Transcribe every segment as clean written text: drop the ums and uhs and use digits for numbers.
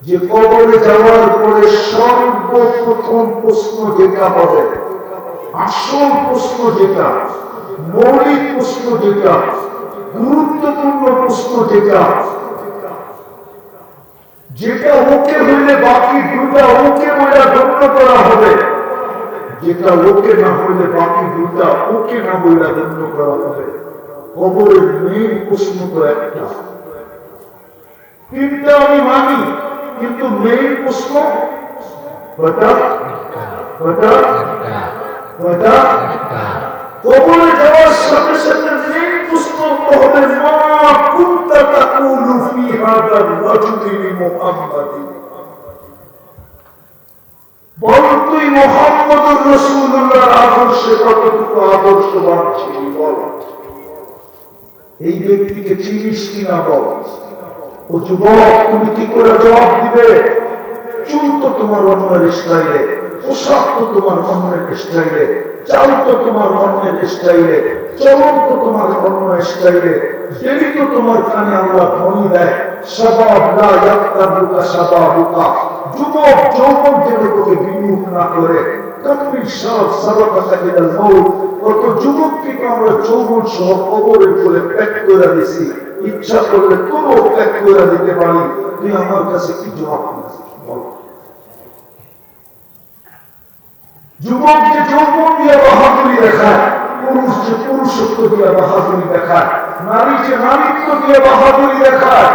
যে কবরে যাওয়ার পরে সর্বপ্রথম প্রশ্ন যেটা হবে, আসল প্রশ্ন যেটা, মৌলিক প্রশ্ন যেটা, গুরুত্বপূর্ণ প্রশ্ন যেটা, যেটা ওকে হইলে বাকি দুটা ওকে বলে গণ্য করা হবে, যেটা ওকে না হইলে বাকি দুটা ওকে না বলে গণ্য করা হবে। কবরের মেইন প্রশ্ন তো একটা, তিনটা আমি মানি, কিন্তু মেইন প্রশ্ন কবরে যাওয়ার সাথে সাথে মেইন প্রশ্ন হবে মা কুনতা তাকুলু ফি হাদার রাজুলি মুহাম্মাদিন, বল তুই মুহাম্মদুর রাসূলুল্লাহর আদর্শে কতটুকু আদর্শবান ছিলি বল। এই ব্যক্তিকে চিনিস কিনা বল। ও যুবক, তুমি কি করে জবাব দিবে? চুল তো তোমার অন্যের স্টাইলে, পোশাক তো তোমার অন্যের স্টাইলে, চাল তো তোমার অন্যের স্টাইলে, চলন তো তোমার অন্য স্টাইলে, দেরি তো তোমার কানে আল্লাহ ধ্বনি দেয় শাবাব লা ইয়াক্তাবুকা শাবাবুকা, যুবক যৌবন যেন তোকে বিমুখ না করে। কামিল শাব সাবাকাকা ইলাল মাউত, কত যুবককে আমরা যৌবন সহ কবরের কোলে প্যাক করে দিয়েছি, ইচ্ছা করলে তোরও প্যাক করে দিতে পারি। তুই আমার কাছে কি জবাব দিস বল। যুবক যে যৌবন দিয়ে বাহাদুরি দেখায়, পুরুষ যে পুরুষত্ব দিয়ে বাহাদুরি দেখায়, নারী যে নারীত্ব দিয়ে বাহাদুরি দেখায়,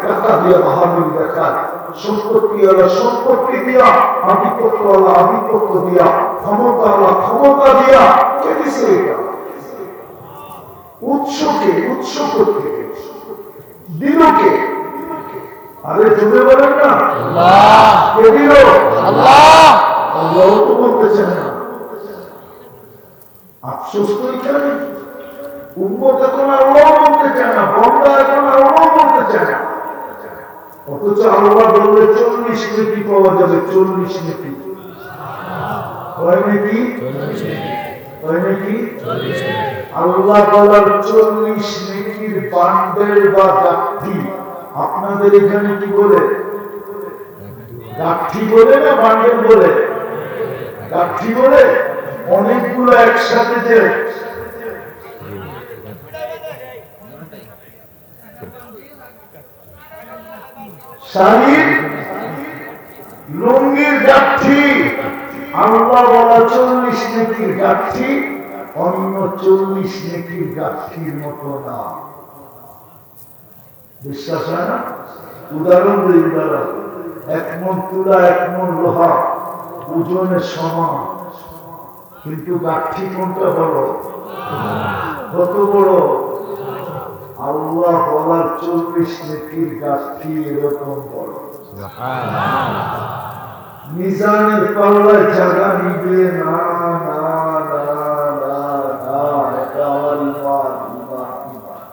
টাকা দিয়ে বাহাদুরি দেখায়, সম্পত্তিওয়ালা সম্পত্তি দিয়া, আধিপত্যওয়ালা আধিপত্য দিয়া, ক্ষমতাওয়ালা ক্ষমতা দিয়া, কে দিছে এটা? উৎসকে উৎস করতে দিল কে? আরে জুড়ে বলেন না আল্লাহ। কে দিল? আল্লাহ। আল্লাহ তো বলতেছেন না। আফসোস তো এখানে উম্মত এখন আল্লাহ বলতে চায় না, বন্দা এখন আল্লাহ বলতে চায় না। অথচ আল্লাহ বললে 40 নেকি পাওয়া যাবে, 40 নেকি হয় নাকি? হয় নাকি? আল্লাহ বলার 40 নেকির বান্ডেল বা গাঠি, আপনাদের এখানে কি বলে? গাঠি বলে না বান্ডেল বলে? গাঠি বলে। অনেকগুলো একসাথে যে শাড়ির লুঙ্গির গাঠি, আল্লাহ বলা 40 নেকির গাঠি অন্য 40 নেকির গাঠির মতো না। বিশ্বাস হয় না? উদাহরণ দিই, উদাহরণ। 1 মণ তুলা 1 মণ লোহা ওজনের সমান, কিন্তু গাঠি কোনটা বড়? কত বড়? আল্লাহ বলার 40 নেকির গাঠি এরকম বড়। মিজানের পাল্লায় জায়গা নিবে না, না না না না, এটা আমার ঈমান, ঈমান, ঈমান।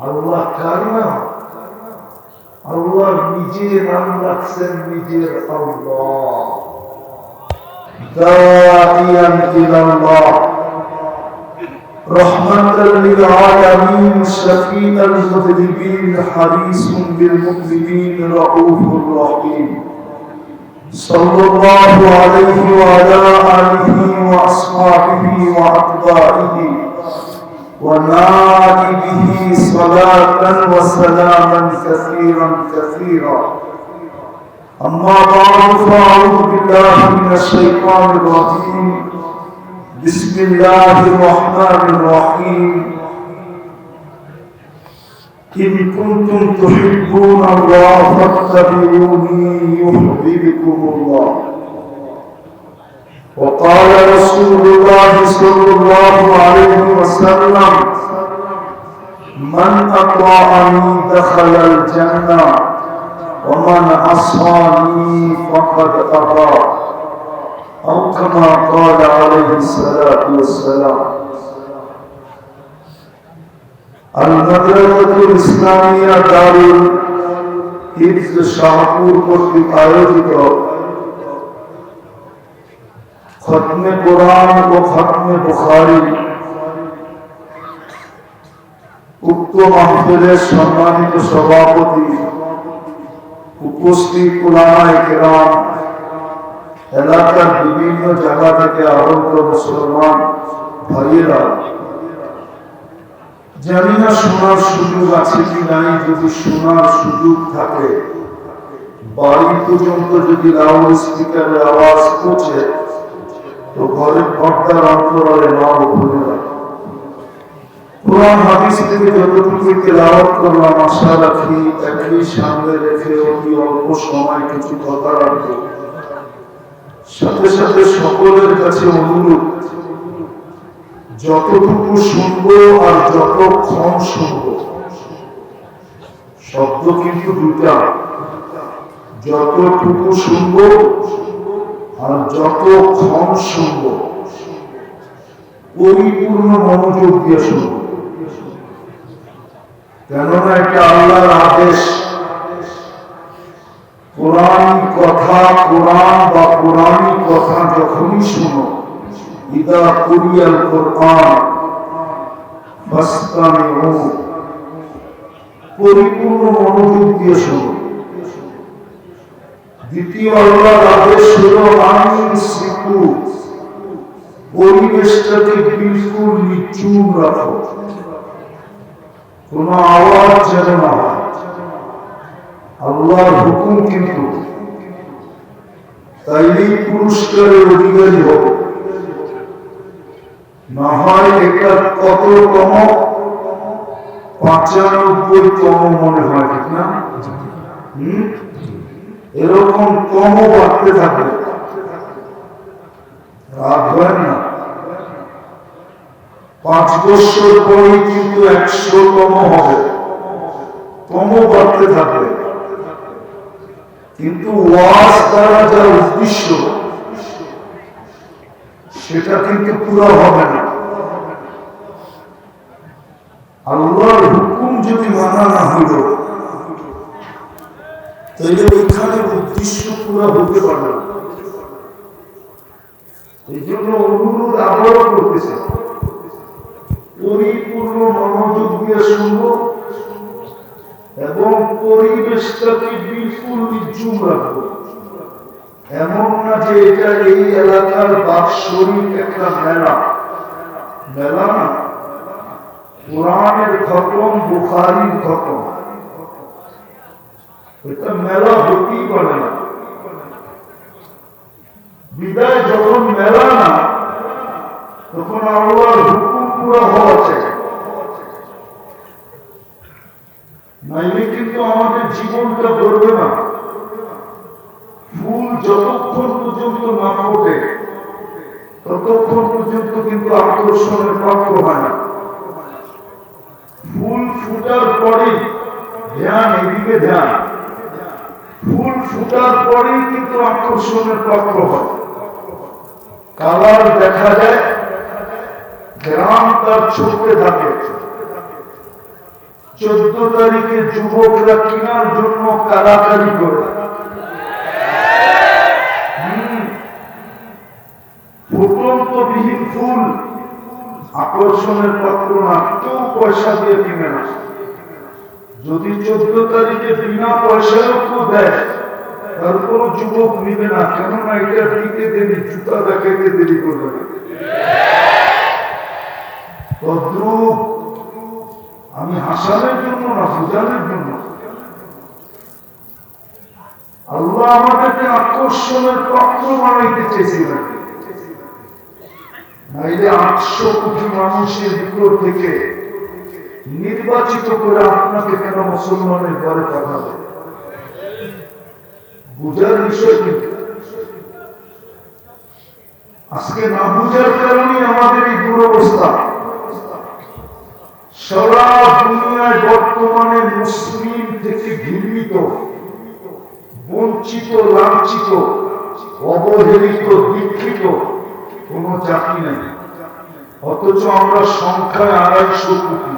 আল্লাহ কার নাম? আল্লাহ নিজের নাম রাখছেন, নিজের আল্লাহ। দাইয়ান ইলাল্লাহ, রহমাতাল লিল আলামিন, শাফীআল মুযনিবিন, হারিসুন বিল মুজনিবিন, রাউফুর রহিম। সাল্লাল্লাহু আলাইহি ওয়া আলা আলিহি ওয়া আসহাবিহি ওয়া আতবাইহি ওয়া নাইবিহি সালাতান ওয়া সালামান কাসীরান কাসীরা। أما بعد فأعوذ بالله من الشيطان الرجيم. بسم الله الرحمن الرحيم. إن كنتم تحبون الله فاتبعوني يحببكم الله. وقال رسول الله صلى الله عليه وسلم: من أطاعني دخل الجنة ومن عصاني فقد أبى، أو كما قال عليه الصلاة والسلام. المدرسة الإسلامية দারুল হিফজ শাহপুর কর্তৃক আয়োজিত খতমে কোরআন ও খতমে বুখারী উক্ত মাহফিলের সম্মানিত সভাপতি উপস্থিত উলামায়ে কেরাম, এলাকার বিভিন্ন জায়গা থেকে আগত মুসলমান ভাইয়েরা, জানি না শোনার সুযোগ আছে কি নাই। যদি শোনার সুযোগ থাকে, বাড়ি পর্যন্ত যদি লাউড স্পিকারের আওয়াজ পৌঁছে, তো ঘরের পর্দার অন্তরালে নাও ভুলে না। কোরআন হাদিস থেকে যতটুকু তেলাওয়াত করলাম, আশা রাখি একই সামনে রেখে অতি অল্প সময় কিছু কথা রাখবো। সাথে সাথে সকলের কাছে অনুরোধ, যতটুকু শুনবো আর যতক্ষণ শুনবো, শব্দ কিন্তু দুটা, যতটুকু শুনবো আর যতক্ষণ শুনবো, পরিপূর্ণ মনোযোগ দিয়ে শুনবো। কেননা এটা আল্লাহর আদেশ। কোরআন কথা, কোরআন বা কোরআনী কথা যখনই শুনো, ইদা কুরিয়াল কোরআন ফাসতামিউ, পরিপূর্ণ মনোযোগ দিয়ে শুনো। দ্বিতীয় আল্লাহর আদেশ হলো আনসিকু, পরিবেশটাকে বিলকুল নিচুম রাখো, কোন আওয়াজ যেন না হয়। আল্লাহর হুকুম কিন্তু, তাইলেই পুরস্কারের অধিকারী হবে। না হয় এটা কততম, 95তম মনে হয়, ঠিক না? এরকম তম বাড়তে থাকবে, রাগ হয় না। 5 বছর পরে কিন্তু 100তম হবে, তম বাড়তে থাকবে। কিন্তু ওয়াজ দ্বারা যা উদ্দেশ্য, সেটা কিন্তু পুরো হবে না। আল্লাহর হুকুম যদি মানা না হইল, তাহলে ওইখানে উদ্দেশ্য পুরো হতে পারবে না। এই জন্য অনুরোধ আবারও করতেছে, পরিপূর্ণ মনোযোগ দিয়ে শুনবো এবং পরিবেশটাকে বিলকুল নিঝুম রাখবো। এমন না যে এটা এই এলাকার বাৎসরিক একটা মেলা, মেলা না, কোরআনের খতম, বুখারীর খতম, এটা মেলা হতেই পারে না। বিদায় যখন মেলা না, তখন আল্লাহর হুকুম পুরো হওয়া চাই। নাইলে কিন্তু আমাদের জীবনটা গড়বে না। ফুল যতক্ষণ পর্যন্ত না ফোটে, ততক্ষণ পর্যন্ত কিন্তু আকর্ষণের পাত্র হয় না। ফুল ফুটার পরেই ধ্যান, এদিকে ধ্যান, ফুল ফুটার পরেই কিন্তু আকর্ষণের পাত্র হয়। কালার দেখা যায়, গ্রাম তার ছুটতে থাকে। 14 তারিখে যুবকরা কেনার জন্য কারাকারি করে। ফুটন্ত বিহীন ফুল আকর্ষণের পাত্র না, কেউ পয়সা দিয়ে কিনে না। যদি 14 তারিখে বিনা পয়সায়ও কেউ দেয়, তার কোনো যুবক নিবে না, কেননা এটা দিতে দেরি, জুতা দেখাইতে দেরি করবে না। তদ্রূপ আমি হাসানের জন্য না, বুঝানোর জন্য। আল্লাহ আমাদেরকে আকর্ষণের পাত্র বানাইতে চেয়েছিলেন। নাইলে 800 কোটি মানুষের ভিতর থেকে নির্বাচিত করে আপনাকে কেন মুসলমানের ঘরে পাঠাবে? বুঝার বিষয় কিন্তু আজকে না বুঝার কারণে আমাদের এই দুরবস্থা। সারা দুনিয়ায় বর্তমানে মুসলিম থেকে ঘৃণিত, বঞ্চিত, লাঞ্ছিত, অবহেলিত, দীক্ষিত কোন জাতি নেই। অথচ আমরা সংখ্যায় 250 কোটি।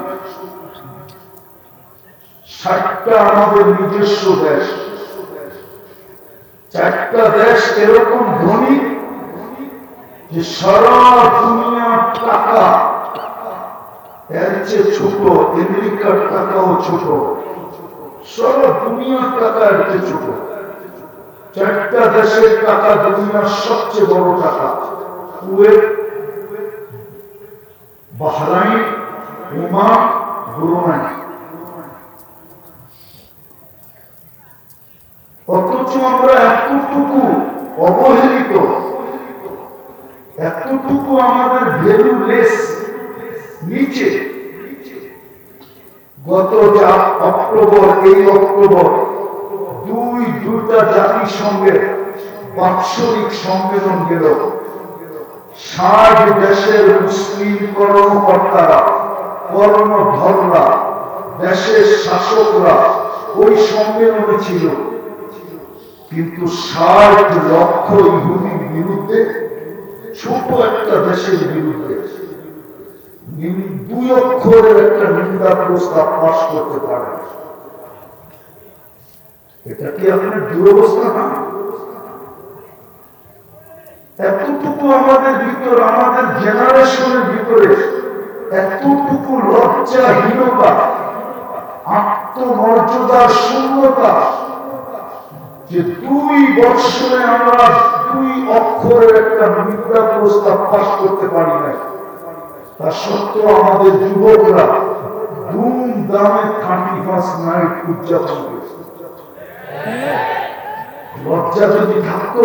60টা আমাদের নিজস্ব দেশ, 4টা দেশ এরকম ধনী যে সারা দুনিয়ার টাকা এর চেয়ে ছোট, আমেরিকার টাকাও ছোট, সারা দুনিয়ার টাকা একটা ছোট, চারটা দেশের টাকা দুনিয়ার সবচেয়ে বড় টাকা, কুয়েত, বাহরাইন, ওমান, ব্রুনাই। অথচ আমরা এতটুকু অবহেলিত, এতটুকু আমাদের ভ্যালুলেস, নিচে। গত অক্টোবর, এই অক্টোবর দুইটা জাতিসংঘের বাৎসরিক সম্মেলন গেল। 60 দেশের মুসলিম কর্মকর্তারা, কর্মধররা, দেশের শাসকরা ওই সম্মেলনে ছিল। কিন্তু 60 লক্ষ ইহুদির বিরুদ্ধে, ছোট একটা দেশের বিরুদ্ধে 2 অক্ষরের একটা নিন্দা প্রস্তাব পাশ করতে পারে। এটা কি আপনার দুরবস্থা না? এতটুকু আমাদের ভিতর, আমাদের জেনারেশনের ভিতরে এতটুকু লজ্জাহীনতা, আত্মমর্যাদার শূন্যতা, যে 2 বছরে আমরা 2 অক্ষরের একটা নিন্দা প্রস্তাব পাশ করতে পারি না। তা সত্ত্বেও আমাদের যুবকরা ধুমধামে 31st নাইট উদযাপন করেছে। লজ্জা যদি থাকতো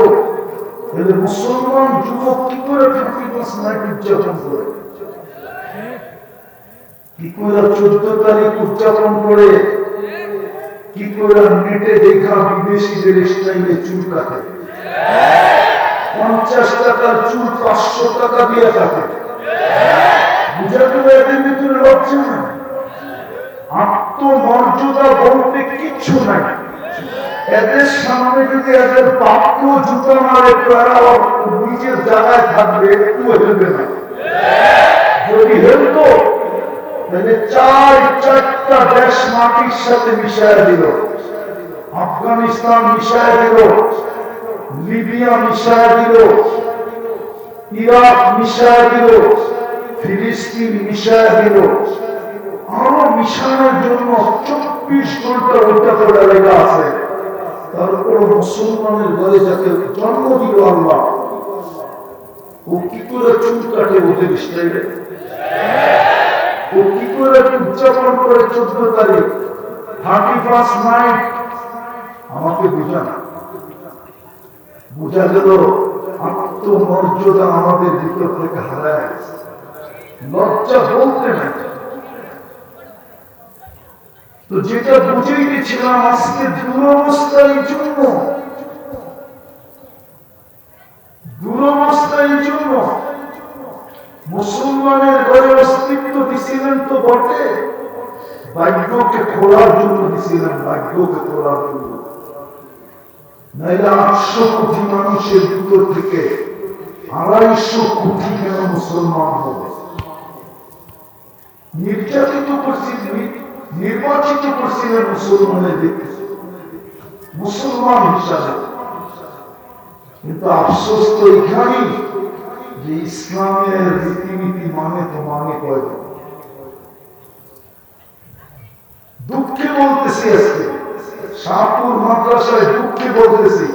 তাহলে মুসলমান যুবক কি করে 31st নাইট উদযাপন করে, কি করে 14 তারিখ উদযাপন করে, কি করে নেটে দেখা বিদেশিদের স্টাইলে চুল কাটে, 50 টাকার চুল 500 টাকা দিয়ে কাটে। বুঝা গেল এদের ভিতরে লজ্জা না, আত্মমর্যাদা বলতে কিচ্ছু নাই। এদের সামনে যদি এদের পাপ্য জুতা মারে, তারা নিজের জায়গায় থাকবে, একটু হেলবে না। যদি হেলতো তাহলে 4টা দেশ মাটির সাথে মিশায় দিল। আফগানিস্তান মিশায় দিল, লিবিয়া মিশায় দিল, ইরাক মিশায় দিল, ফিলিস্তিন মিশায় দিল। আরো মিশানোর জন্য 24 ঘন্টা ওটা করে লেখা আছে। তারপর মুসলমানের ঘরে যাকে জন্ম দিল আল্লাহ, ও কি করে চুল কাটে ওদের স্টাইলে, ও কি করে উদযাপন করে 14 তারিখ 31st নাইট। আমাকে বুঝা গেল আত্মমর্যাদা আমাদের ভিতর থেকে হারায়, লজ্জা বলতে নাই। তো যেটা বুঝেই গেছিলাম, আজকে দুরবস্থার জন্য মুসলমানের ঘরে অস্তিত্ব দিছিলেন তো বটে, ভাগ্যকে খোলার জন্য দিছিলেন, ভাগ্যকে খোলার জন্য। নাইলে 800 কোটি মানুষের ভিতর থেকে 250 কোটি কেন মুসলমান হবে? নির্যাতিত করছিলেন, নির্বাচিত করছিলেন মুসলমানের দিকে, মুসলমান হিসাবে। কিন্তু আফসোস তো এখানেই যে ইসলামের রীতিনীতি মানে তো মানে কয়জন। দুঃখে বলতেছি, আজকে শাহপুর মাদ্রাসায় দুঃখে বলতেছি,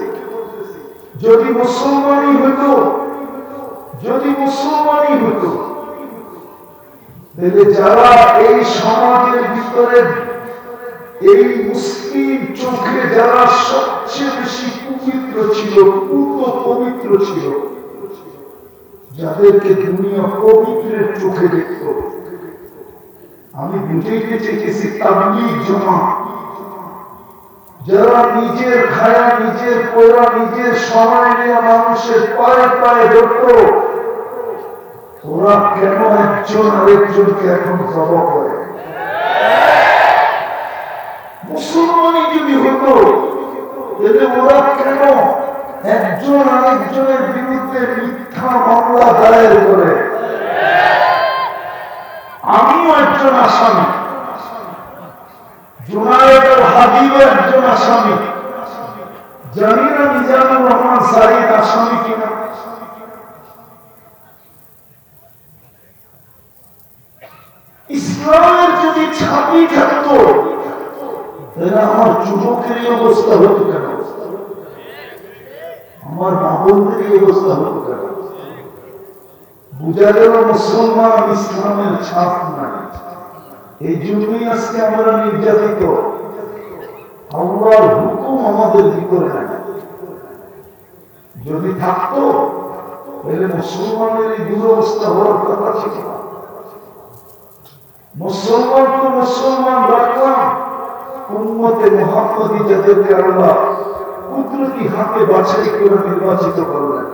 যদি মুসলমানই হতো তাহলে যারা এই সমাজের ভিতরে, এই মুসলিম চোখে যারা সবচেয়ে বেশি পবিত্র ছিল, পবিত্র ছিল, যাদেরকে দুনিয়া পবিত্রের চোখে দেখত, আমি বুঝাইতে চেয়েছি তাবলীগ জামাত, যারা নিজের খায়া, নিজের পড়া, নিজের সময় নিয়ে মানুষের পায়ে পায়ে ধরত, ওরা কেন একজন আরেকজনকে এখন জবাব করে? মুসলমানই যদি হতো তাহলে ওরা কেন একজন আরেকজনের বিরুদ্ধে মিথ্যা মামলা দায়ের করে? আমিও একজন আসামি, জুনায়েদ আল হাবিবও একজন আসামি, জানি না মিজানুর রহমান সাইদ আসামি কিনা। ইসলামের যদি ছাপি থাকতো এরা আমার যুবকেরই অবস্থা হতো কেন, আমার মা বোনদেরই অবস্থা হতো কেন? বুঝা গেল মুসলমান ইসলামের ছাপ নাই, এই জন্যই আজকে আমরা নির্যাতিত। আল্লাহর হুকুম আমাদের ভিতরে নাই। যদি থাকতো তাহলে মুসলমানের এই দুরবস্থা হওয়ার কথা ছিল না। মুসলমান তো মুসলমান রাখলাম, উম্মতে মুহাম্মদী যাদেরকে আল্লাহ কুদরতি হাতে বাছাই করে নির্বাচিত করলেন,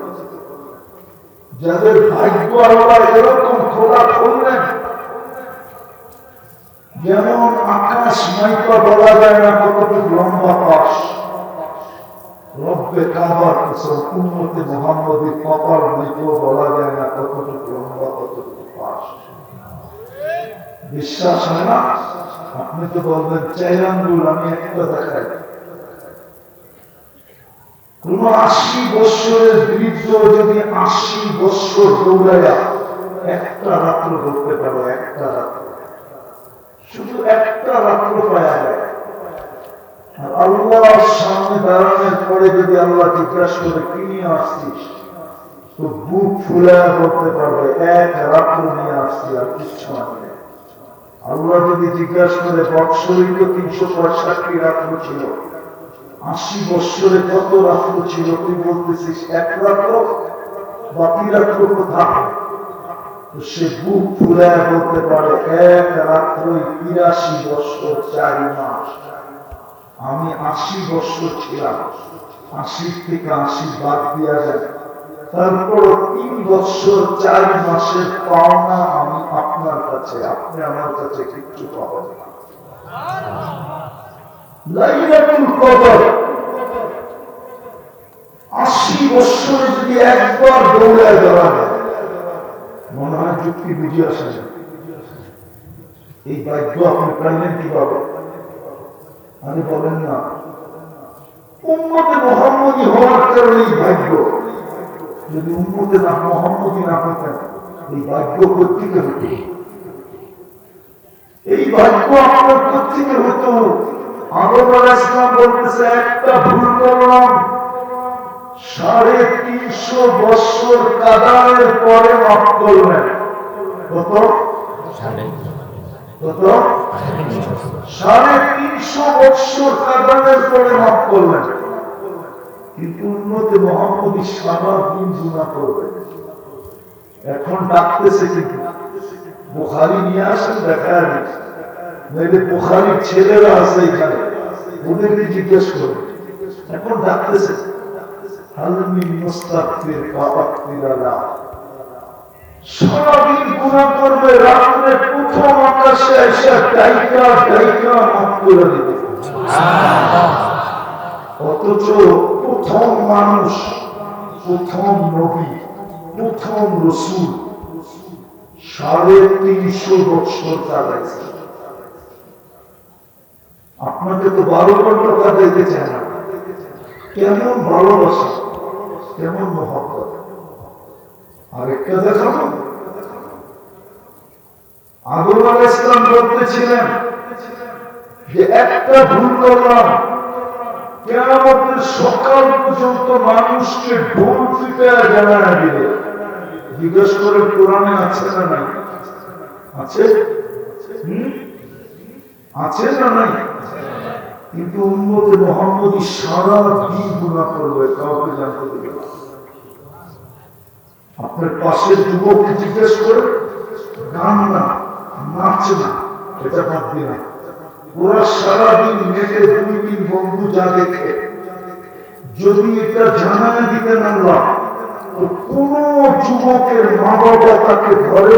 যাদের ভাগ্য আল্লাহ এরকম খোলা করলেন, যেমন আকাশ মাইকা বলা যায় না কতটুকু লম্বা পাশ, রব্বে কাবার কসম উম্মতে মুহাম্মদীর কপাল মাইকা বলা যায় না কতটুকু লম্বা কতটুকু পাশ। বিশ্বাস হয় না? আপনি তো বলবেন 4 আঙ্গুল, আমি একটা দেখাই। কোন 80 বৎসরের বৃদ্ধ যদি 80 বৎসর দৌড়াইয়া একটা রাত্র করতে পারো, একটা রাত্র, শুধু একটা রাত্র পাওয়া যায়। আর আল্লাহর সামনে দাঁড়ানোর পরে যদি আল্লাহ জিজ্ঞাসা করে কি নিয়ে আসছিস, তো বুক ফুলায় বলতে পারবে এক রাত্র নিয়ে আসছি আর কিচ্ছু আনি। আল্লাহ যদি জিজ্ঞাসা করে বৎসরই তো 365 রাত্র ছিল, 80 বৎসরে কত রাত্র ছিল, তুই বলতেছিস এক রাত্র, বাকি রাত্র কোথায়? সে বুক ফুলায় বলতে পারে এক রাত্রই 83 বৎসর 4 মাস। আমি 80 বৎসর ছিলাম, 80 থেকে 80 বাদ দিয়া যায়, তারপর 3 বৎসর 4 মাসের পাওনা আমি আপনার কাছে, আপনি আমার কাছে কিচ্ছু পাবেন না। লাইলাতুল কদর 80 বৎসরে যদি একবার দৌড়ায় দাঁড়াবে, মনে হয় যুক্তি বুঝে আসে না। এই ভাগ্য আপনি পাইলেন কিভাবে? আমি বলেন না, উম্মতে মুহাম্মদী হওয়ার কারণে এই ভাগ্য। যদি উম্মতে না মুহাম্মদী না হতেন, এই ভাগ্য কোত্থেকে হতো? এই ভাগ্য আপনার কোত্থেকে হতো? আদম আলাইহিস সালাম বলতেছে একটা ভুল করলাম, 350 বৎসর কাদানের পরে মাফ করলেন। কত? 350 বৎসর কাদানের পরে মাফ করলেন। কিন্তু উম্মতে মুহাম্মদী সারা দিন গুনাহ করবে। এখন ডাকতেছে কিন্তু বুখারী নিয়ে আসেন, দেখা নেই, নইলে বুখারীর ছেলেরা আছে এখানে, ওদেরকে জিজ্ঞেস করবে। এখন ডাকতেছে হালমিন মুস্তাগফির ফাগফিরাল্লাহ, সারাদিন গুনাহ করবে, রাত্রে প্রথম আকাশে এসে ডাইকা ডাইকা মাফ করে দিবে। অথচ প্রথম মানুষ, প্রথম নবী, প্রথম রাসূল 350 বৎসর কাটাইছে। আপনাকে তো 12 ঘন্টা কাটাইতে চায় না। কেমন ভালোবাসা, কেমন মহব্বত। আরেকটা দেখাবো, আদম আলাইহিস সালাম বলতেছিলেন যে একটা ভুল করলাম, কিয়ামতের সকাল পর্যন্ত মানুষকে ঢোল পিটে জানায় দিবে। জিজ্ঞেস করে কোরআনে আছে না নাই? আছে, আছে না নাই? কিন্তু উম্মতে মুহাম্মদী সারা দিন গুনাহ করবে, কাউকে জানতে দেবে না। আপনার পাশের যুবককে জিজ্ঞেস করে, গান না, নাচ না, এটা বাদ দিন। ওরা সারাদিন নেটে 2-3 বন্ধু যা দেখে, যদি এটা জানায় দিতেন আল্লাহ, তো কোন যুবকের মা বাবা তাকে ঘরে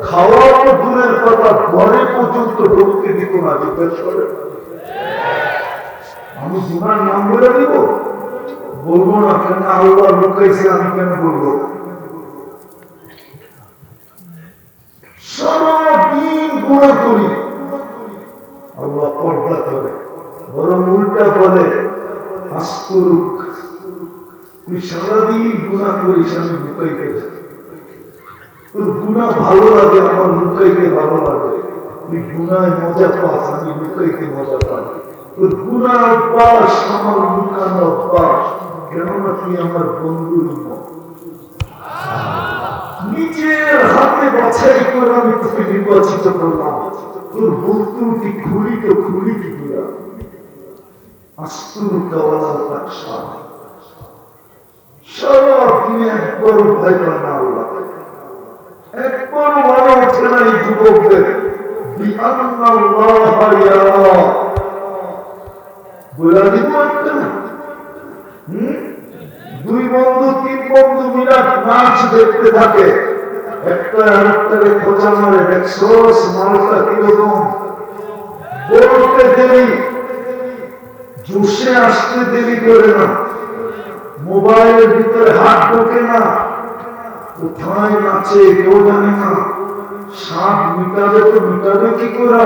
খাওয়া তো দূরের কথা, ঘরে পর্যন্ত ঢুকতে দিত না। জিজ্ঞেস করে, আমি গুনার নাম বলে দিব? বলবো না। কেন? আল্লাহ লুকাইছে, আমি কেন বলবো? সারাদিন গুনাহ করি, আল্লাহ পর্দা করে, বরং উল্টা বলে আস্তুরুক, তুই সারাদিন গুনাহ করিস, আমি লুকাইতে, তোর গুনাহ ভালো লাগে, আমার লুকাইতে ভালো লাগে। তুই গুনায় মজা পাস, আমি লুকাইতে মজা পাই। তোর গুনার অভ্যাস আমার লুকানো অভ্যাস, কেননা তুই আমার বন্ধুর মত। নিজের হাতে বাছাই করে আমি তোকে নির্বাচিত করলাম, তোর বন্ধুটি খুলি তো খুলি কি করে আস্তুর কাওয়ালার পাকশা সারা দিনে একবারও ভয় পায় না আল্লাহ, একবারও মনে ওঠে না এই যুবকদের বলে দিব একটা না। দুই বন্ধু তিন বন্ধু মিলাদ নাচ দেখতে থাকে, একটা আরেকটাকে খোঁচা মারে, দেখছোস মালটা কিরকম বলতে দেরি, জোশে আসতে দেরি করে না, মোবাইলের ভিতরে হাত ঢোকে না, কোথায় নাচে কেউ জানে না, সাপ মিটাবে তো মিটাবে কি করে,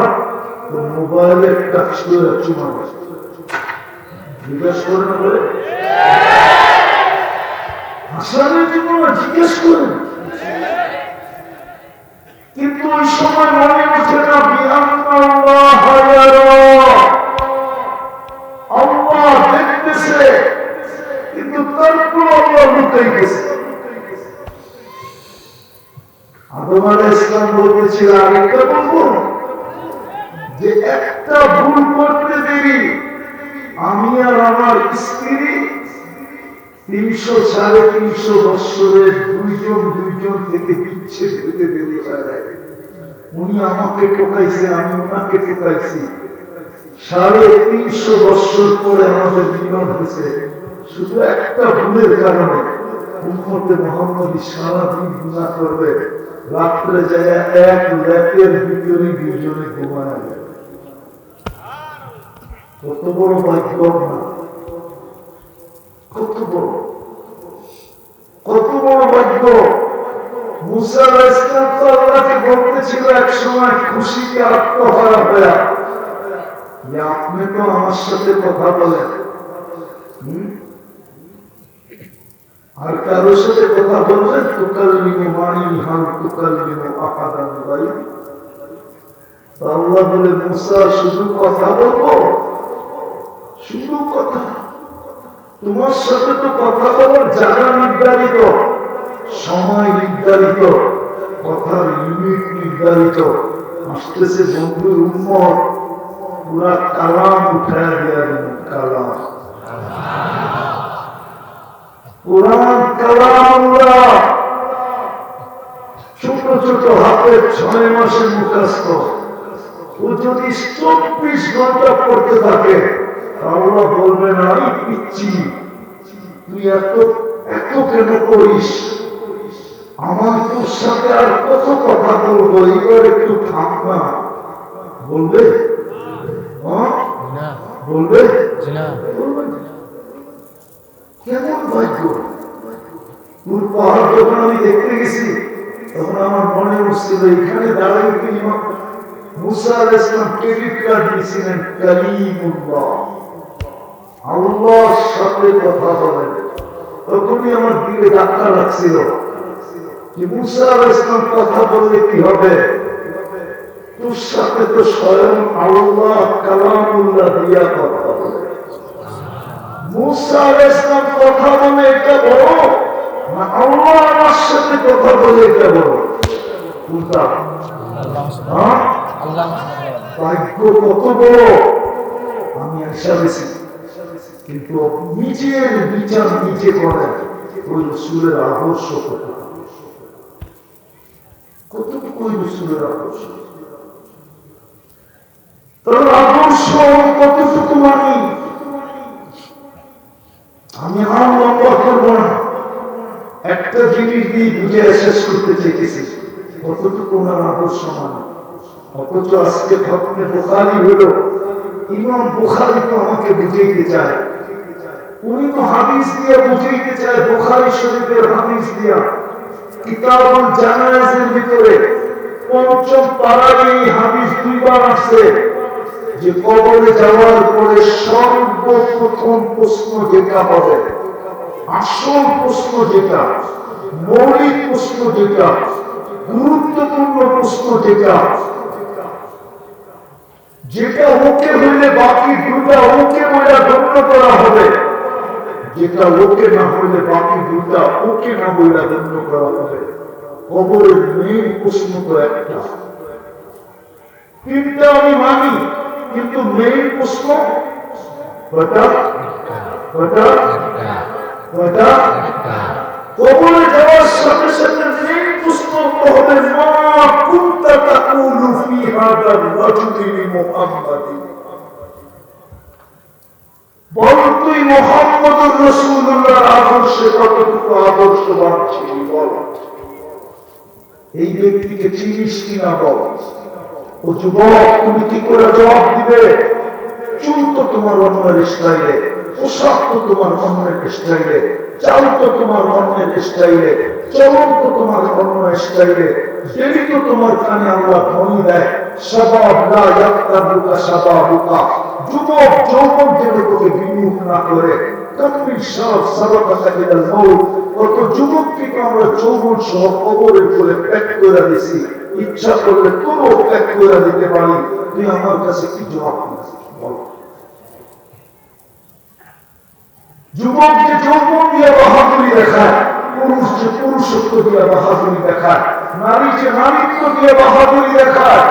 মোবাইলের টাচ করে চুমা জিজ্ঞেস করে না বলে হাসানের জন্য জিজ্ঞেস করে, কিন্তু ওই সময় মনে ওঠে না আল্লাহ দেখতেছে, কিন্তু তারপর আল্লাহ লুকাই গেছে। আদম আলাইহিস সালাম বলেছিল, আরেকটা বলবো যে একটা ভুল করতে দেরি আমি আর আমার স্ত্রী 300-350 বছরের দুইজন থেকে বিচ্ছেদ হতে দেরি হয় নাই। উনি আমাকে ঠকাইছে, আমি ওনাকে ঠকাইছি, 350 বছর পরে আমাদের মিলন হয়েছে, শুধু একটা ভুলের কারণে। উম্মতে মুহাম্মদী সারাদিন গুনাহ করবে, রাত্রে যায় এক ল্যাপের ভিতরে দুজনে ঘুমায় যায়। কত বড় ভাগ্য না, কত বড় ভাগ্য। মুসা আলাইহিস সালাম তো আল্লাহকে বলতেছিল এক সময় খুশিতে আত্মহারা হয়ে, যে আপনি তো আমার সাথে কথা বলেন, আর কারোর সাথে কথা বলবেন তুকাল্লিমু মানি হান তুকাল্লিমু আহাদান গায়রি। আল্লাহ বলে, মুসা শুধু কথা বলবো, শুধু কথা, তোমার সাথে তো কথা বলার জায়গা নির্ধারিত, সময় নির্ধারিত, কথার ইউনিট নির্ধারিত। আসতেছে বন্ধুর উম্মত, পুরা কালাম উঠায় দেওয়া, কালাম কোরআন কালামুল্লাহ, ছোট ছোট হাতের 6 মাসের মুখস্থ। ও যদি 24 ঘন্টা পড়তে থাকে, আল্লাহ বলবেন, আমি পিচ্ছি, তুই এত কেন করিস, আমার তোর সাথে আর কত কথা বলবো, এবার একটু থাম না। বলবে বলবে কেমন ভাগ্য। তোর পাহাড় যখন আমি দেখতে গেছি, তখন আমার মনে হচ্ছিল এখানে দাঁড়াই কি মুসা আলাইহিস সালাম ক্রেডিট কার্ড দিয়েছিলেন, কালিমুল্লাহ, আল্লাহর সাথে কথা বলেন। তখনই আমার দিলে ধাক্কা লাগছিল যে মুসা আলাইহিস সালাম কথা বললে কি হবে, তোর সাথে তো স্বয়ং আল্লাহ কালামুল্লাহ দিয়া কথা বলে। মুসা আলাইহিস সালাম কথা বলে এটা বড় না আল্লাহ আমার সাথে কথা বলে এটা বড়? কোনটা? ভাগ্য কত বড় আমি আশা বেশি, কিন্তু নিজের বিচার নিজে করেন। ওই রাসূলের আদর্শ কতটুকু ওই রাসূলের আদর্শ, তার আদর্শ কতটুকু মানি। আমি আর লম্বা করব না, একটা জিনিস দিয়ে বুঝে শেষ করতে চেয়েছি, কতটুকু ওনার আদর্শ মানে। অথচ আজকে খতমে বুখারী হলো, ইমাম বুখারী তো আমাকে বুঝাইতে চায়, উনি তো হাদিস দিয়ে বুঝাইতে চায়, বুখারী শরীফের হাদিস দিয়া। কিতাবুল জানায়েজের ভিতরে ৫ম পারায় এই হাদিস 2বার আসছে যে কবরে যাওয়ার পরে সর্বপ্রথম প্রশ্ন যেটা হবে, আসল প্রশ্ন যেটা, মৌলিক প্রশ্ন যেটা, গুরুত্বপূর্ণ প্রশ্ন যেটা, যেটা ওকে হইলে বাকি দুটা ওকে বলে গণ্য করা হবে, যেটা ওকে না হইলে বাকি দুটা ওকে না বলে গণ্য করা হবে। কবরের মেইন প্রশ্ন তো একটা, তিনটা আমি মানি, কিন্তু মেইন প্রশ্ন কয়টা? কবরে যাওয়ার সাথে সাথে মেইন প্রশ্ন হবে, মা কুনতা তাকুলু ফি হাদার রাজুলি মুহাম্মাদি, বল তুই মুহাম্মদুর রাসূলুল্লাহর আদর্শে কতটুকু আদর্শবান ছিলি বল। এই ব্যক্তিকে চিনিস কিনা বল। ও যুবক, তুমি কি করে জবাব দিবে? চুল তো তোমার অন্যের স্টাইলে, পোশাক তো তোমার অন্যের স্টাইলে, চাল তো তোমার অন্যের স্টাইলে, চলন তো তোমার অন্য স্টাইলে, দেরি তো তোমার কানে আল্লাহ ধ্বনি দেয়, শাবাব লা ইয়াক্তাবুকা শাবাবুকা, যুবক যৌবন যেন তোকে বিমুখ না করে। তাকবীর শাব সাবাকাকা ইলাল মাউত, কত যুবককে আমরা যৌবন সহ কবরের কোলে প্যাক করে দিছি, ইচ্ছা করলে তোরও প্যাক করে দিতে পারি। তুই আমার কাছে কি জবাব দিস বল? যুবক যে যৌবন দিয়ে বাহাদুরি দেখায়, পুরুষ যে পুরুষত্ব দিয়ে বাহাদুরি দেখায়, নারী যে নারীত্ব দিয়ে বাহাদুরি দেখায়,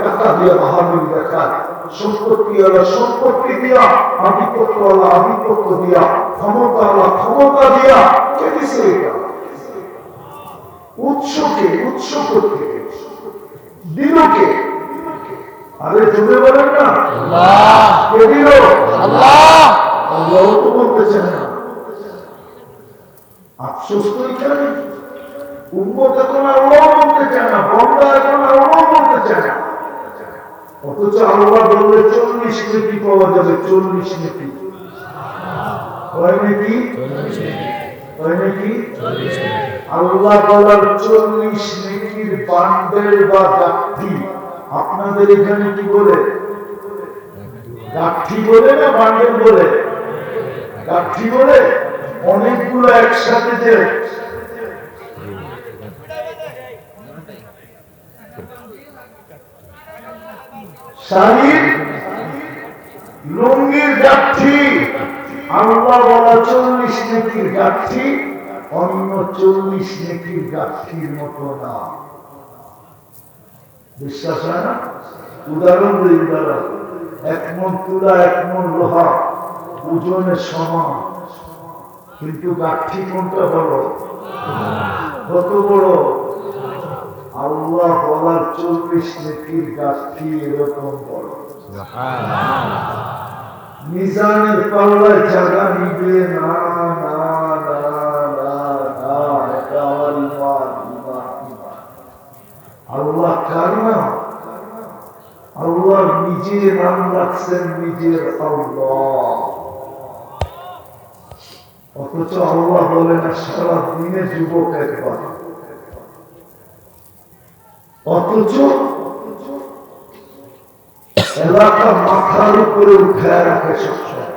টাকা দিয়ে বাহাদুরি দেখায়, সম্পত্তিওয়ালা সম্পত্তি দিয়া, আধিপত্যওয়ালা আধিপত্য দিয়া, ক্ষমতাওয়ালা ক্ষমতা দিয়া, কে দিছে এটা? উৎসকে উৎস করতে দিলকে, আরে জুড়ে বলেন না আল্লাহ, কে দিল? আল্লাহ। আল্লাহ তো বলতেছেন না। আফসোস তো এখানে উম্মত এখন আল্লাহ বলতে চায় না, বন্দা এখন আল্লাহ বলতে চায় না। অথচ আল্লাহ বললে 40 নেকি পাওয়া যাবে, 40 নেকি। হয় নাকি? হয় নাকি? আল্লাহ বলার 40 নেকির বান্ডেল বা গাঠি, আপনাদের এখানে কি বলে? গাঠি বলে না বান্ডেল বলে? গাঠি বলে। অনেকগুলো একসাথে যে শাড়ির লুঙ্গির গাঠি, আল্লাহ বলা 40 নেকির গাঠি অন্য 40 নেকির গাঠির মতো না। বিশ্বাস হয় না? উদাহরণ দিই, উদাহরণ। 1 মণ তুলা 1 মণ লোহা ওজনের সমান, কিন্তু গাঠি কোনটা বড়? কত বড়? আল্লাহ বলার 40 নেকির গাঠি এরকম বড়। মিজানের পাল্লায় জায়গা নিবে না, না না না না, এটা আমার ইমান, ইমান, ইমান। আল্লাহ কার নাম? আল্লাহ নিজে নাম রাখছেন, নিজের আল্লাহ। অথচ আল্লাহ বলে না সারা দিনে যুবক একবার, অথচ এলাকা মাথার উপরে উঠে রাখে সবসময়।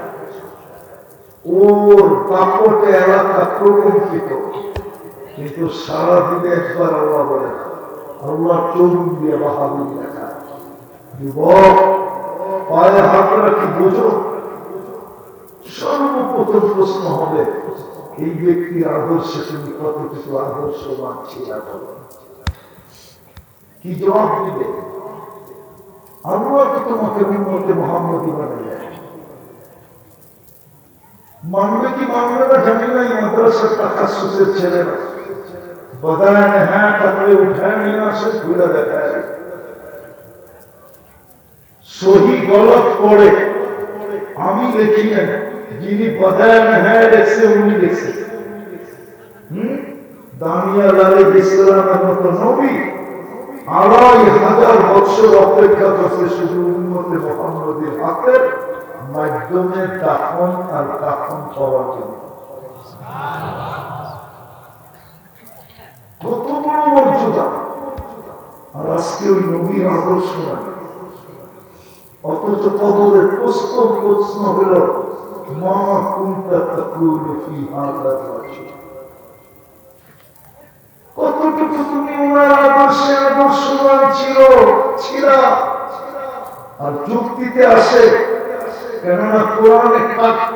ওর দাপটে এলাকা প্রকম্পিত, কিন্তু সারাদিনে একবার আল্লাহ বলে না। আল্লাহ তরুণ দিয়ে বাহাদুরি দেখা। যুবক, পায়ে হাত রাখি, বোঝো। সর্বপ্রথম প্রশ্ন হবে, এই ব্যক্তির আদর্শে তুমি কতটুকু আদর্শবান ছিলা? কি জবাব দিবে? আল্লাহ তো তোমাকে উম্মতে মুহাম্মদী বানালেন। মানবে কি মানবে না জানি না। এই মাদ্রাসার তাকাসসুসের ছেলেরা বদায় না, হ্যাঁ তাহলে উঠায় নিয়ে আসে, ঘুরে দেখায়, সহি গলত পড়ে। আমি লিখি না, যিনি বদায় না হ্যাঁ লিখছে উনি লিখছে। দানিয়াল আলাইহিস সালামের মতো নবী ২৫০০০ বছর অপেক্ষা করছে শুধু উম্মতে মুহাম্মদীর হাতের মাধ্যমে দাফন আর কাফন পাওয়ার জন্য। কত বড় মর্যাদা! আর আজকে ওই নবীর আদর্শ না। অথচ কবরের প্রশ্ন হল, মা কুনতা তাকুলু ফি হাযার রাজুল, কতটুকু তুমি ওনার আদর্শে আদর্শবান ছিলা? আর যুক্তিতে আসে, কেননা কোরআনে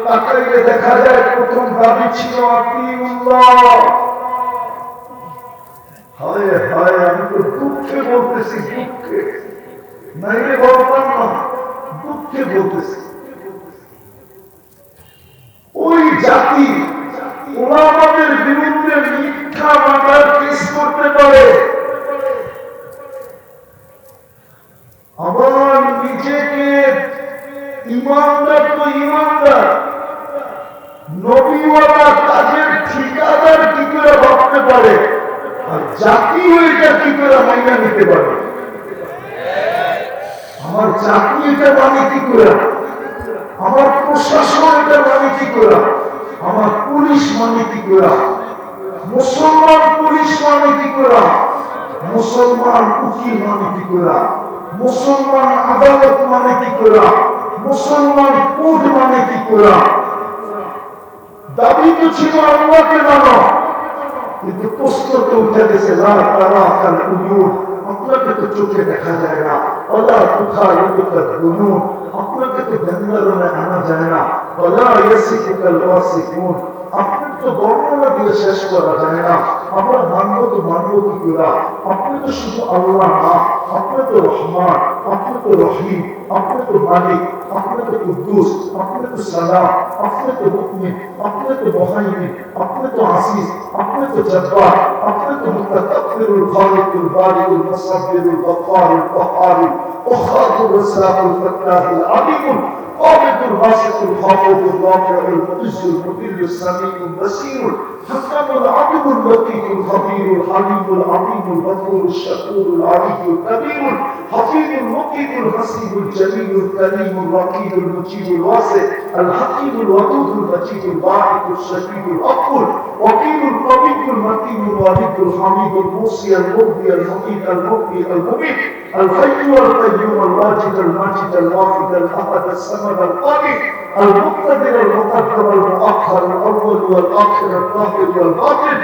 তাকাইলে দেখা যায় প্রথম দাবি ছিল আতিউল্লাহ। হায় হায়, আমি তো দুঃখে বলতেছি, দুঃখে, নাইলে বলতাম না, দুঃখে বলতেছি। ওই জাতি ওলামাদের বিরুদ্ধে মিথ্যা মামলার কেস করতে পারে, আবার নিজেকে ইমানদার তো ইমানদার, নবীওয়ালা কাজের ঠিকাদার কি করে ভাবতে পারে, আর জাতি এটা কি করে মাইনা নিতে পারে? আমার জাতি এটা মানে কি করে, আমার প্রশাসন এটা মানে কি করে, আমার পুলিশ মানে কি করে, মুসলমান পুলিশ মানে কি করে, মুসলমান উকিল মানে কি করে, মুসলমান আদালত মানে কি করে, মুসলমান কোর্ট মানে কি করে? দাবি তো ছিল আল্লাহকে মানো, কিন্তু প্রশ্ন তো উঠে গেছে আপনাকে তো চোখে দেখা যায় না, আপনাকে তো গন্ধর্বনে আনা যায় না, আপনি তো বর্ণনা দিয়ে শেষ করা যায় না, আমরা মানব তো মানব কি করে? আপনি তো শুধু আল্লাহ না, আপনি তো রহমান, আপনি তো রহিম, আপনি তো মালিক, আপনি তো কুদ্দুস, আপনি তো সালাম, আপনি তো মুমিন, আপনি তো মুহাইমিন, আপনি তো আসিস, আপনি তো জব্বার, আপনি তো মুতাকাব্বিরুল খালিকুল বারিকুল মুসাব্বিরুল গফফারুল কাহ্হারুল ওয়াহাবুর রাসাকুল ফাত্তাহুল আলিমুল قابض الباسط الخافض الرافع المعز المذل السميع البصير الحكم العدل اللطيف الخبير الحليم العظيم الغفور الشكور العلي الكبير الحفيظ المقيت الحسيب الجليل الكريم الرقيب المجيب الواسع الحكيم الودود المجيد الباعث الشديد الاقوى وكيل القوي المتين الوالد الحميد الموصي المبدي المقيت المبدي المميت الحي والقيوم الواجد الماجد الواحد الاحد الصمد القادر المقتدر المقدم المؤخر الاول والاخر الظاهر والباطن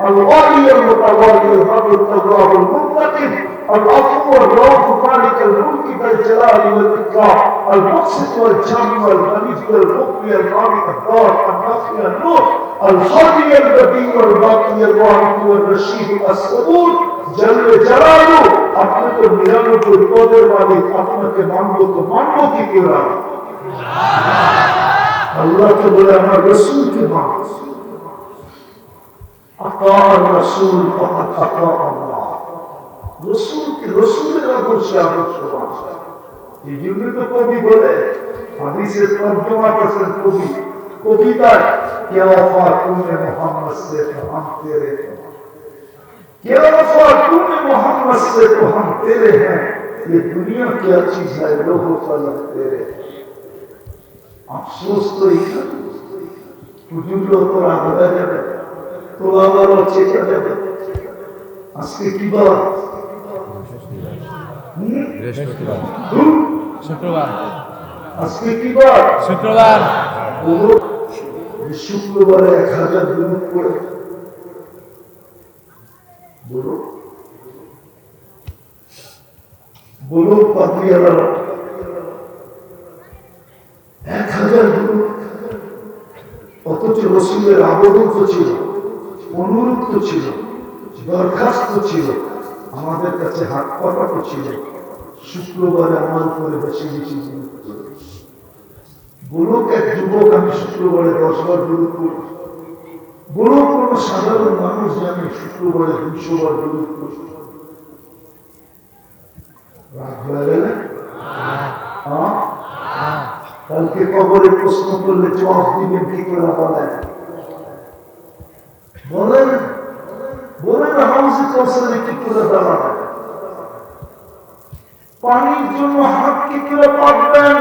الوالي المتوالي الرب التواب المنتقم العفو والرؤوف مالك الملك ذا الجلال والاكرام المقسط والجامع والغني والمغني المالك الدار النافع النور الهادي البديع والباقي الواحد والرشيد الصبور جل جلاله আপনি তো 99 পদের মালিক, আপনাকে মানবো তো মানবো কি করে? আল্লাহ তো বলে আমার রাসূলকে মানো, আতার রাসূল ফাকাত আতা আল্লাহ, রাসূলকে রাসূলের আদর্শে আদর্শবান। এই জন্য তো কবি বলে, হাদিসের তর্জমা করেছেন কবি কবিতায়, কে ওফা তুমে মুহাম্মদ সে তো হাম তেরে, क्या वफा तूने मोहम्मद से तो हम तेरे हैं, ये दुनिया क्या चीज है लोगों फलक तेरे। अफसोस तो ये बुजुर्ग तो आगे जाবে, तो আবার চেষ্টা যাবে। আজকে কি বার? শুক্রবার। আজকে কি বার? শুক্রবার। শুক্রবারে 1000 দুরূদ পড়ে বলো বলো পাপিয়ারা 1000 দুরূদ, অথচ রাসূলের আবেদন তো ছিল, অনুরোধ তো ছিল, দরখাস্ত ছিল, আমাদের কাছে হাত পাতা তো ছিল, শুক্রবারে আমার উপরে বেশি বেশি দুরূদ পড়ে। বলো এক যুবক আমি শুক্রবারে 10 বার দুরূদ পড়ি, বড় কোন সাধারণ মানুষ জানে শুক্রবারে 200 বার দুরূদ পড়ি? রাগ হয়ে গেলে কালকে কবরে প্রশ্ন করলে জবাব দিবেন কি করে? বলেন বলেন হাউসে কৌশলে কি করে দাঁড়াবেন? পানির জন্য হাত কি করে পাতবেন?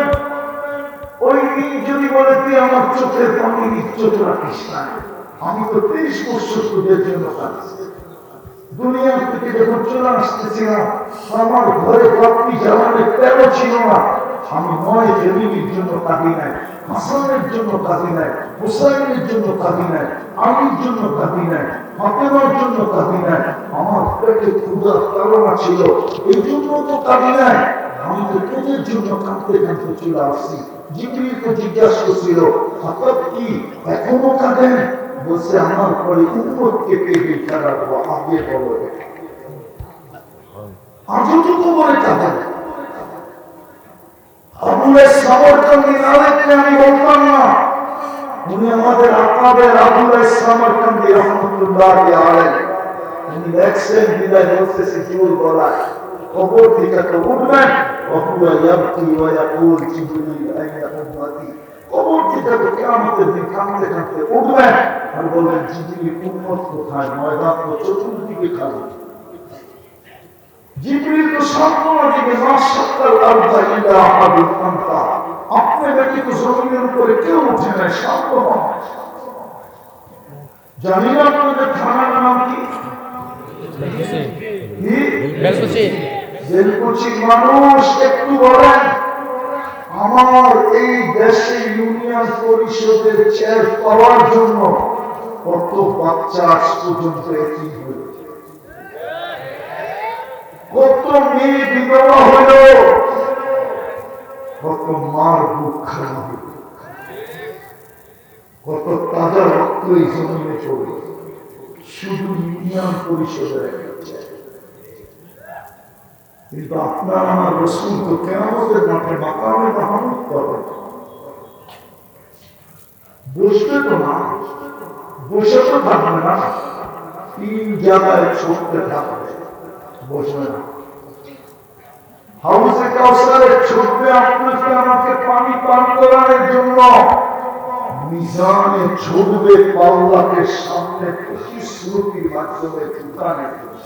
ওই দিন যদি বলে তুই আমার চোখের পানির ইজ্জত রাখিস না, আমি তো 30 বছর তোদের জন্য কাঁদছি, দুনিয়া থেকে যখন চলে আসতেছিলাম আমার ঘরে বাতি জ্বালানোর তেল ছিল না, আমি 9 ফ্যামিলির জন্য কাঁদি নাই, হাসানের জন্য কাঁদি নাই, হুসাইনের জন্য কাঁদি নাই, আলীর জন্য কাঁদি নাই, ফাতেমার জন্য কাঁদি নাই, আমার পেটে ক্ষুধার তাড়না ছিল এই জন্য তো কাঁদি নাই। আমি তো তোদের জন্য কাঁদতে কাঁদতে চলে আসছি। জিবরিলকে জিজ্ঞাসা করছিল, হঠাৎ কি এখনো কাঁদেন? বলছে, আমার পরে উম্মতকে কে ভিক্ষা রাখবো, আগে বলো। আজও তো কবরে কাঁদেন। আবুলের সামরকান্দি না দেখলে আমি বলতাম না। উনি আমাদের আকাবের আবুলের সামরকান্দি রহমতুল্লাহ আলাইহি। উনি দেখছেন বিদায় বলতেছে জোর গলায়, কবর থেকে তো উঠবেন, ওহুয়া ইয়াবকি ওয়া ইয়াকুল জিবরিল আইনা উম্মতি। কবর থেকে তো কিয়ামতের দিন কাঁদতে কাঁদতে উঠবেন আর বলবেন, জিবরিল উম্মত কোথায়? ময়দান তো চতুর্দিকে খালি। জিবরিল তো সান্ত্বনা দিবে, মা সাক্কাল আরদা ইল্লা আহাদুন আনতা। আপনি ব্যতীত জমিনের উপরে কেউ উঠে নাই, শান্ত হন। জানি না আপনাদের থানার নাম কি? বেলকুচি। মানুষ একটু বলেন, আমার এই দেশে ইউনিয়ন পরিষদের চেয়ার পাওয়ার জন্য কত বাচ্চা আজ পর্যন্ত একই হল, কত মেয়ে বিধবা হল, কত মার বুক খারাপ হল, কত তাজা রক্ত এই জমিনে চলে শুধু ইউনিয়ন পরিষদের একটা চেয়ার। কিন্তু আপনার আমার রসুল তো কিয়ামতের মাঠে মাকামে মাহমুদ করবেন। বসবে তো না, বসে তো থাকবে না, 3 জায়গায় ছুটতে থাকবে, বসবে না। হাউজে কাউসারে ছুটবে আপনাকে আমাকে পানি পান করানোর জন্য, মিজানে ছুটবে পাল্লাকে সামনে প্রতিশ্রুতির মাধ্যমে ঢুকানোর জন্য।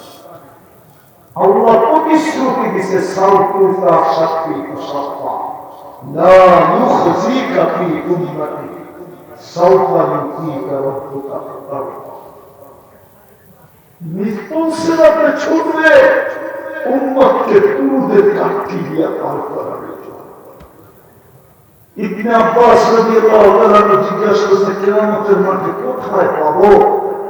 আল্লাহ প্রতিশ্রুতি দিয়েছে, সাউতুকা শাফি মুসাফা লা ইউখজিকা ফি উম্মতি সাউফা ইউতিকা রাব্বুকা ফাতারদা। মৃত্যুর সিরাতে ছুটবে উম্মতকে তুরুদের কাঠি দিয়া পার করানোর জন্য। ইবনে আব্বাস রাদিয়াল্লাহু তাআলা জিজ্ঞাসা করছে, কিয়ামতের মাঠে কোথায় পাবো?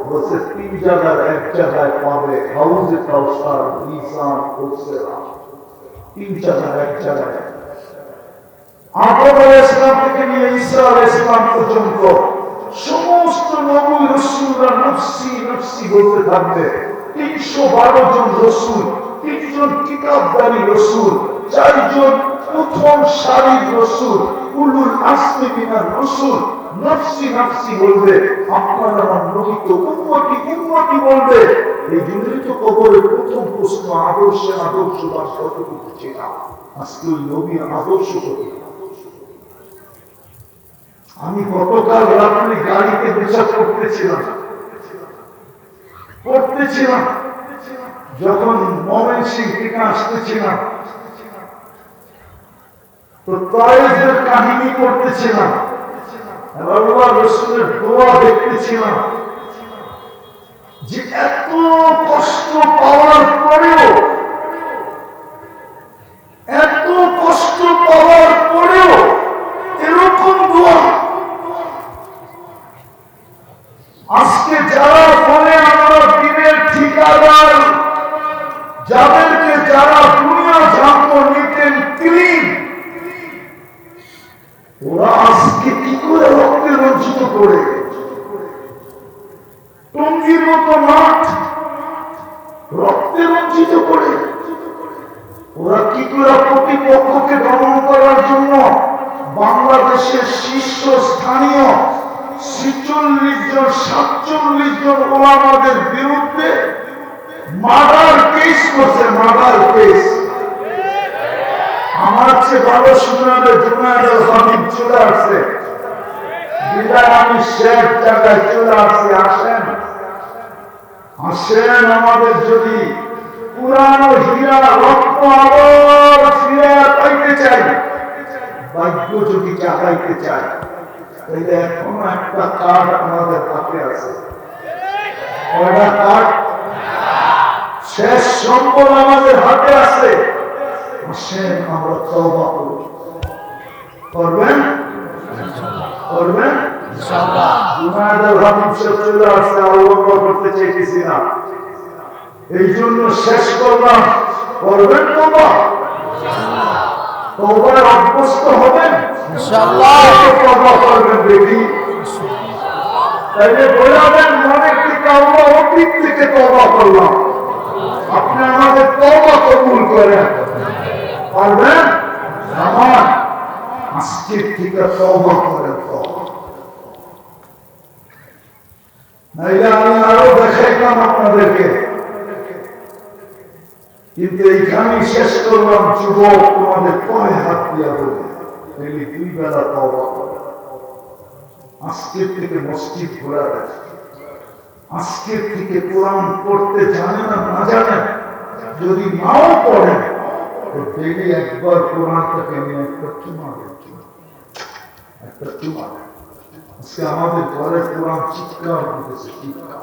বলছে, 3 জায়গার এক জায়গায় পাবে, হাউজে কাউসার, মিজান, কাউসারা। 3 জায়গার এক জায়গায়। আদম আলাইহিস সালাম থেকে নিয়ে ঈসা আলাইহিস সালাম পর্যন্ত সমস্ত নবী রাসূলরা নফসি নফসি বলতে থাকবে। 312 জন রাসূল, 3 জন কিতাবদারী রাসূল, 4 জন প্রথম সারির রাসূল, উলুল আজমি মিনার রাসূল নফসি নফসি বলবে। আপনার আমার নবী তো উম্মতি উম্মতি বলবে। এই জন্যই তো কবরে প্রথম প্রশ্ন, আদর্শবান কতটুকু চেনা? আজকে ওই নবীর আদর্শ কত? আমি গতকাল রাত্রে গাড়িতে পেশাব করতেছিলাম, যখন ময়মনসিংহ থেকে আসতেছিলাম তো তায়েফের কাহিনী করতেছিলাম, আল্লাহ রাসূলের দোয়া দেখতেছিলাম যে এত কষ্ট পাওয়ার পরেও, এত কষ্ট পাওয়ার পরেও এরকম দোয়া। আজকে যারা বলে আমরা দিনের ঠিকাদার, যাদেরকে যারা দুনিয়া জানতো নিতেন ক্লিন, ওরা আজকে কি করে রক্তে রঞ্জিত করে টঙ্গীর মতো মাঠ রক্তে রঞ্জিত করে, ওরা কি করে প্রতিপক্ষকে দমন করার জন্য বাংলাদেশের শীর্ষস্থানীয় 46 জন 47 জন ওলামাদের বিরুদ্ধে মার্ডার কেস করছে। Murder case. আমার চেয়ে ভালো শুনালে জুনায়েদ হাবিব চলে আসছে, বিদায় আমি শেষ জায়গায় চলে আসছি। আসেন আসেন, আমাদের যদি পুরানো হীরা রত্ন আবার ফিরে পাইতে চাই, ভাগ্য যদি জাগাইতে চাই, তাহলে এখন একটা কার্ড আমাদের হাতে আছে। কয়টা কার্ড? শেষ সম্বল আমাদের হাতে আছে। আসেন আমরা তওবা করি। করবেন? করবেন ইনশাআল্লাহ। জুনায়েদ হাবিব সাহেব চলে আসছে, আল্লাহ করতে চাইতেছি না, এই জন্য শেষ করলাম। করবেন তওবা? তওবার অভ্যস্ত হবেন ইনশাআল্লাহ। তওবা করবেন দেখি। তাইলে বলাবেন মনে থেকে আমরা অতীত থেকে তওবা করলাম, আপনি আমাদের তওবা কবুল করেন। পারবেন? আমার আজকের থেকে তওবা করেন। নাইলে আমি আরো দেখাইতাম আপনাদেরকে, কিন্তু এইখানেই শেষ করলাম। যুবক, তোমাদের পায়ে হাত দিয়া বলে তাইলে 2 বেলা তওবা করে আজকের থেকে মসজিদ ঘোরা গেছে। আজকের থেকে কোরআন পড়তে জানে না, না জানেন, যদি নাও পড়েন তো ডেলি একবার কোরআনটাকে নিয়ে একটা চুমা দেন, একটা চুমা দেন। আজকে আমাদের ঘরে কোরআন চিৎকার দিতেছে, চিৎকার।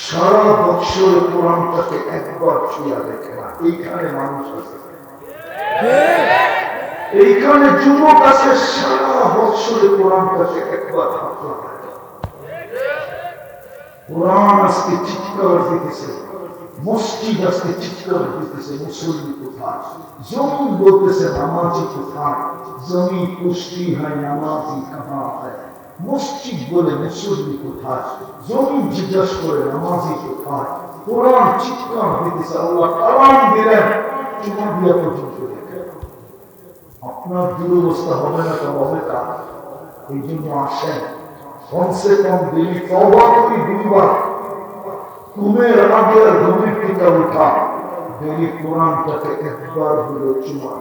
সারা বছর কোরআনটাকে একবার ছুঁয়া দেখে না। এইখানে মানুষ আছে, এইখানে যুবক আছে, সারা বছরে কোরআনটাকে একবার হাত লাগায়। কোরআন আজকে চিৎকার দিতেছে, মসজিদ আজকে চিৎকার দিতেছে, মুসল্লি কোথায়? জমি বলতেছে নামাজি কোথায়? জমি পুষ্টি হয়, নামাজি কাহা হয়? মসজিদ বলে মুসল্লি কোথায়? জমি জিজ্ঞাসা করে নামাজি কোথায়? কোরআন চিৎকার দিতেছে, আল্লাহ কালাম দিলেন, চুমা দিয়া পর্যন্ত দেখে। আপনার দুরবস্থা হবে না তো হবে কার? এই জন্য আসেন, কমসে কম দিলি তওবা করি 2 বার। ঘুমের আগে আর ঘুমের থেকে উঠা দিলি কোরআনটাকে একবার হলো চুমা।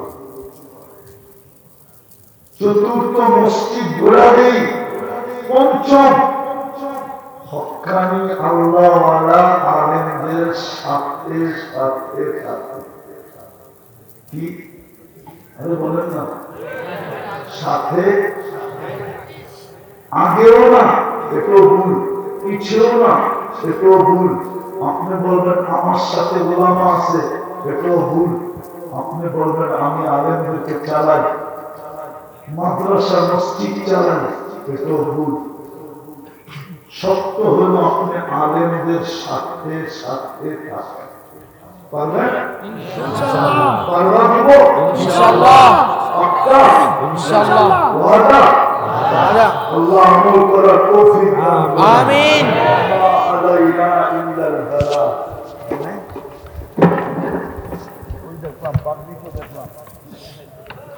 চতুর্থ মসজিদ ঘোরা দেই। পঞ্চম হক্কানি আল্লাহওয়ালা আলেমদের সাথে সাথে সাথে কি আরে বলেন না, সাথে আগেও না, এটাও ভুল, পিছেও না, সেটাও ভুল। আপনি বলবেন আমার সাথে ওলামা আছে, এটাও ভুল। আপনি বলবেন আমি আলেমদেরকে চালাই, মাদ্রাসা মসজিদ চালাই, এটাও ভুল। সত্য হলো আপনি আলেমদের সাথে সাথে থাকেন। পারবেন? ইনশাআল্লাহ। পারবা দিব? ইনশাআল্লাহ। পাক্কা? ইনশাআল্লাহ। ওয়াদা? ওয়াদা। আল্লাহ আমল করার তৌফিক দান করুন। আমিন।